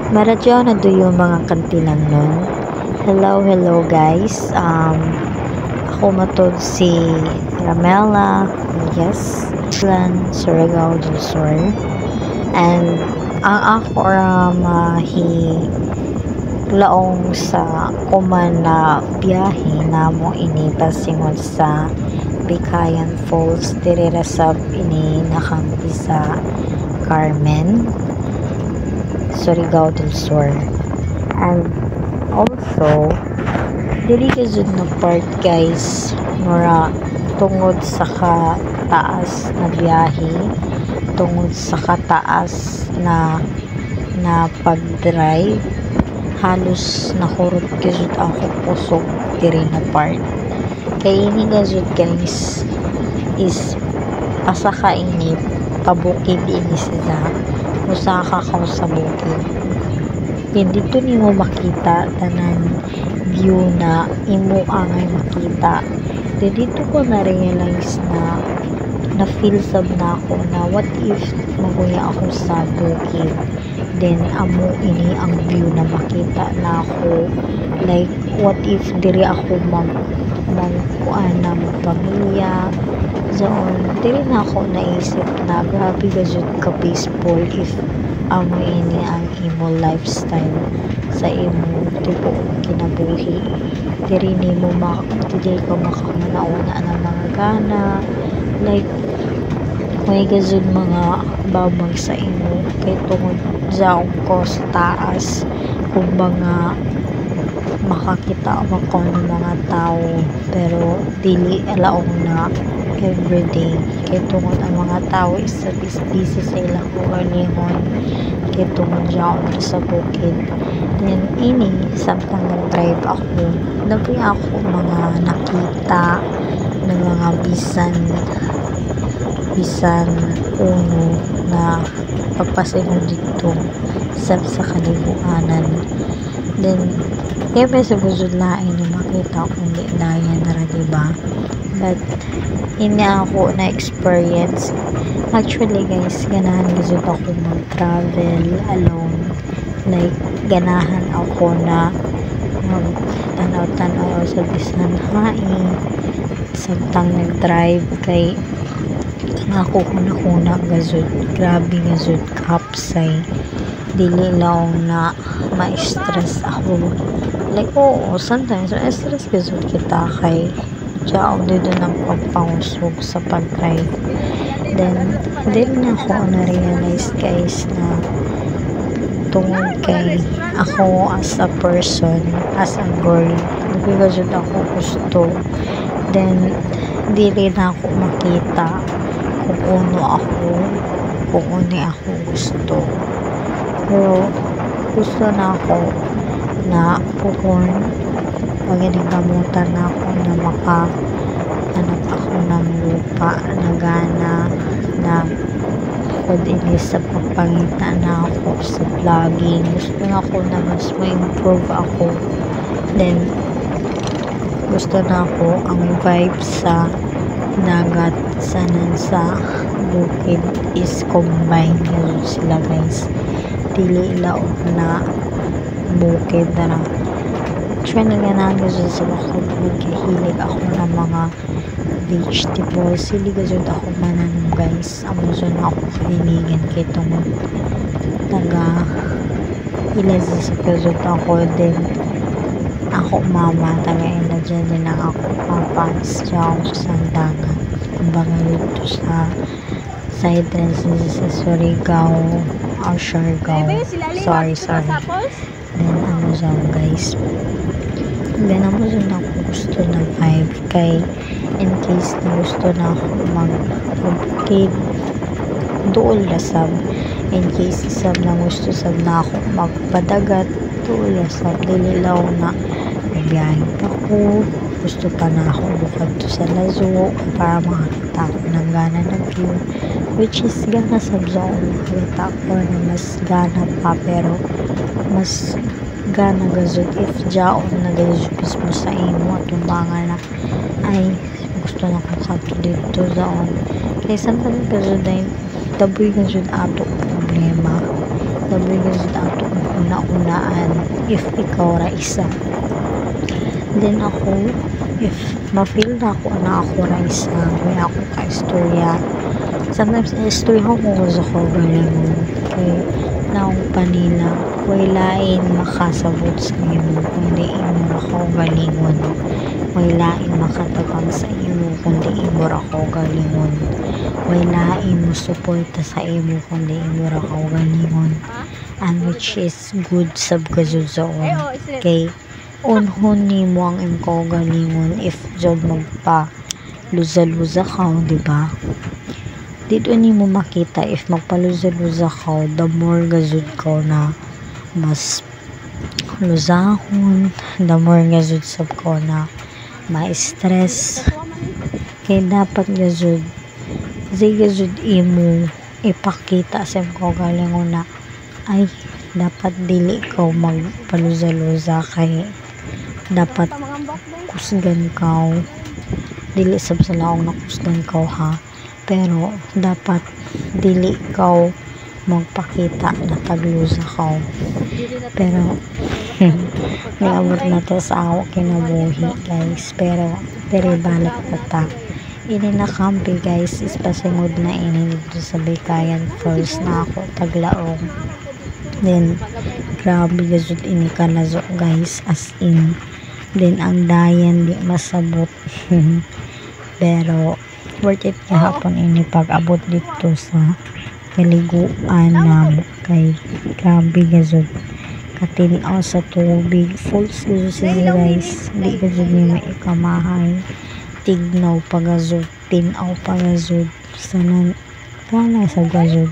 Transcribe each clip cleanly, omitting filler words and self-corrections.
Maradyaw na do yung mga kantilan nun. Hello guys. Ako matod si Ramela. Yes. Surigao del Sur. And ang ako mahi laong sa kuman na biyahe na mo ini pasingon sa Bikayan Falls diri ra sab ini nakampi sa Carmen, Surigao del Sur. And also dili jud na part guys mura tungod sa kataas na biyahe, tungod sa kataas na pag-drive, halos nakurot jud ako kusog diri na part. Kay ini jud guys is pasaka ini pabukid ini sila, usa ka sa bukid. Hindi to nimo makita tanan view na imo angay makita. Dito ko na-realize na feel sab na ako na what if maguya ako sa bukid, then amo ini ang view na makita na ako, like what if diri ako magkuan na magpamilya zon. Diri na ako naisip na grabe ka jud ka peaceful if amo ini ang imo lifestyle sa imo tipo kinabuhi. Diri nimo dili ka makamanauna ng mga gana, like may gazud mga babag sa imo kay tungod sa ko sa taas kung mga makakita ako ng mga tao, pero dili alaong na everyday kay tungod ang mga tao is busy sa ilang ugalihon kay tungod dyan sa bukid. Then ini samtang nag-drive ako, nabi ako mga nakita ng mga bisan uno na pagpasingon dito sa kalibuanan. Then kaya sa gusod lain na makita kung di dayan na diba? But ini ako na experience. Actually guys, ganahan gusod ako mag-travel alone. Like ganahan ako na tanaw-tanaw sa bisan hain samtang nag-drive kay ako kuna gazud, grabe gazud kapsay, dili lang na ma-stress ako, like oo sometimes ma-stress gazud kita kay diyaw dito ng pagpangusog sa pag-drive. Then na ako na-realize guys na tungod kay ako as a person, as a girl, nagigazud ako gusto, then dili na ako makita kung uno ako, kung uni ako gusto. Pero gusto na ako na pukon maginigamutan na ako na makahanap ako ng lupa na gana na kung ini sa pagpangita na ako sa vlogging. Gusto na ako na mas ma-improve ako. Then gusto na ako ang vibe sa dagat sa bukid is combine yun sila guys, dili ilaw na bukid na actually ganahan ko sa bakod magkahilig ako ng mga vegetables, hindi gazod ako mananong guys. Amazon ako kalinigan kay tungod taga ilazi sa gazod ako, din ako mama taga ila dyan din ang ako papas dyan sa dagat kumbaga dito sa entrance sa Surigao or Siargao, sorry then Amazon guys, then Amazon ako gusto na vibe kay in case na gusto na ako mag-bukid dool na sab, in case sab na gusto sab na ako magpadagat dool na sab, dili law na biyahe pa ko, gusto pa na ako bukad to sa Lazo para makakita ko ng gana ng view, which is gana sab sa makakita ko na mas gana pa, pero mas gana gazod if jaon na gazod mo sa imo at tumbangan na ay gusto na ko kato dito zaon kay samtang gazod ay taboy gazod ato problema labi gud ato una-unaan if ikaw ra isa. Then ako, if ma-feel na ako ra isa, may ako ka istorya. Sometimes istorya ko ko galingon kay naong panila way lain makasabot sa imo kundi imo ra ko galingon, way lain makatabang sa imo kundi imo ra ko galingon, way lain mo suporta sa imo kundi imo ra ko galingon, and which is good sab kazuzoon kay unhon nimo ang imong galingon if jud magpa luza-luza ka, di ba? Dito nimo makita if magpaluza-luza ka, the more gazud ka na mas luzahon, the more gazud sab ko na ma-stress. Kaya dapat gazud imo ipakita sa imong galingon na ay dapat dili ko magpaluza-luza kay dapat kusgan ka, dili sab sa laong nakusgan ka ha, pero dapat dili ka magpakita na tagluza ka. Pero niabot na to sa awa kinabuhi guys, pero diri balik na ta. Ini nakampi guys, is pasingod na ini dito sa Bikayan first na ako taglaong. Then grabe gazud ini kalazo guys, as in. Then ang dayan di masabot. Pero worth it kahapon ini pag-abot dito sa kaliguan na kay grabe gazud katinaw sa tubig, full sila guys, di gazud ni maikamahay, tignaw pagazud, tinaw pagazud sanan kana sa gazud.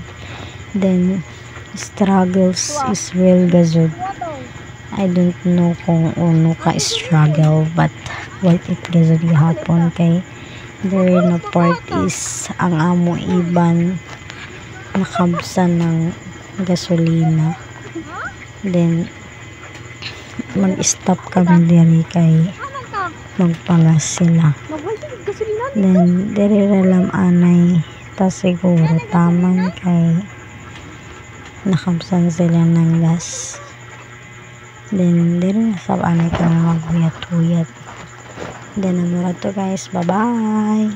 Then struggles is real gazud. I don't know kung uno ka struggle, but worth it gazud gihapon kay there na part is ang amo iban nakabsan ng gasolina. Then mag-stop kami diri kay magpagas sila. Then diri ra lang anay ta siguro taman kay nakabsan sila ng gas. Then diri na sab anay kami maghuyat-huyat. Then namura to guys, bye bye.